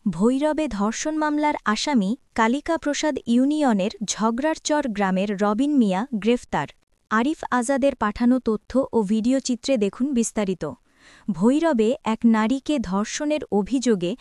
ভৈরবে ধর্ষণ মামলার আসামি কালিকা প্রসাদ ইউনিয়নের ঝগড়ারচর গ্রামের রবিন মিয়া গ্রেফতার। আরিফ আজাদের পাঠানো তথ্য ও ভিডিও চিত্রে দেখুন বিস্তারিত। ভৈরবে এক নারীকে ধর্ষণের অভিযোগে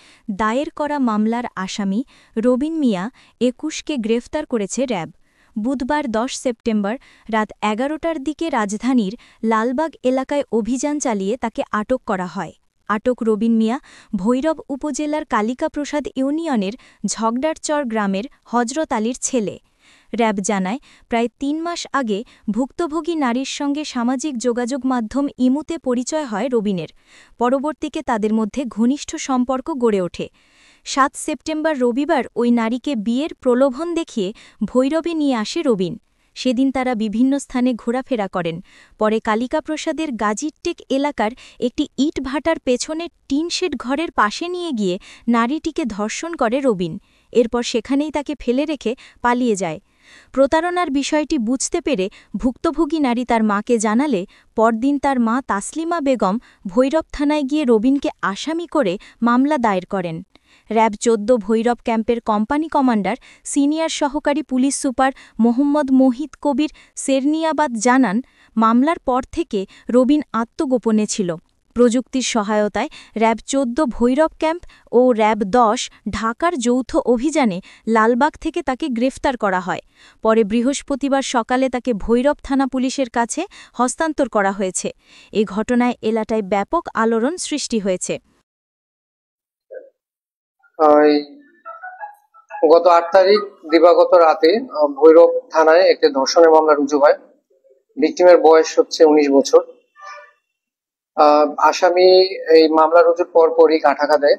দায়ের করা মামলার আসামি রবিন মিয়া ২১কে গ্রেফতার করেছে র‍্যাব। বুধবার ১০ সেপ্টেম্বর রাত ১১টার দিকে রাজধানীর লালবাগ এলাকায় অভিযান চালিয়ে তাকে আটক করা হয়। আটক রবিন মিয়া ভৈরব উপজেলার কালিকা প্রসাদ ইউনিয়নের ঝগড়ারচর গ্রামের হজরত আলীর ছেলে। র‍্যাব জানায়, প্রায় ৩ মাস আগে ভুক্তভোগী নারীর সঙ্গে সামাজিক যোগাযোগ মাধ্যম ইমুতে পরিচয় হয় রবিনের। পরবর্তীতে তাদের মধ্যে ঘনিষ্ঠ সম্পর্ক গড়ে ওঠে। ৭ সেপ্টেম্বর রবিবার ওই নারীকে বিয়ের প্রলোভন দেখিয়ে ভৈরবে নিয়ে আসে রবিন। সেদিন তারা বিভিন্ন স্থানে ঘোরাফেরা করেন। পরে কালিকা প্রসাদের গাজীরটেক এলাকার একটি ইট ভাটার পেছনের টিনশেড ঘরের পাশে নিয়ে গিয়ে নারীটিকে ধর্ষণ করে রবিন। এরপর সেখানেই তাকে ফেলে রেখে পালিয়ে যায়। প্রতারণার বিষয়টি বুঝতে পেরে ভুক্তভোগী নারী তার মাকে জানালে পরদিন তার মা তাসলিমা বেগম ভৈরব থানায় গিয়ে রবিনকে আসামি করে মামলা দায়ের করেন। র‍্যাব ১৪ ভৈরব ক্যাম্পের কোম্পানি কমান্ডার সিনিয়র সহকারী পুলিশ সুপার মোহাম্মদ মোহিত কবির সেরনিয়াবাদ জানান, মামলার পর থেকে রবিন আত্মগোপনে ছিল। প্রযুক্তির সহায়তায় র‍্যাব ১৪ ভৈরব ক্যাম্প ও র‍্যাব ১০ ঢাকার যৌথ অভিযানে লালবাগ থেকে তাকে গ্রেফতার করা হয়। পরে বৃহস্পতিবার সকালে তাকে ভৈরব থানা পুলিশের কাছে হস্তান্তর করা হয়েছে। এ ঘটনায় এলাকায় ব্যাপক আলোড়ন সৃষ্টি হয়েছে। গত ৮ তারিখ দিবাগত রাতে ভৈরব থানায় একটি ধর্ষণের মামলা রুজু হয়। ভিকটিমের বয়স হচ্ছে ১৯ বছর। আসামি এই মামলা রুজুর পরপরই কাঠাকা দেয়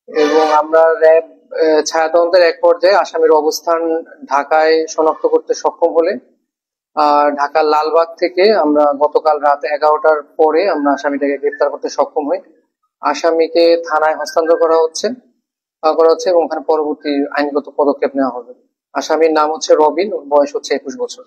এবং আমরা র‍্যাব ছায়া তদন্তের এক পর্যায়ে আসামির অবস্থান ঢাকায় শনাক্ত করতে সক্ষম হলে ঢাকার লালবাগ থেকে আমরা গতকাল রাত ১১টার পরে আমরা আসামিটাকে গ্রেফতার করতে সক্ষম হই। আসামিকে থানায় হস্তান্তর করা হচ্ছে এবং ওখানে পরবর্তী আইনগত পদক্ষেপ নেওয়া হবে। আসামির নাম হচ্ছে রবিন, ওর বয়স হচ্ছে ২১ বছর।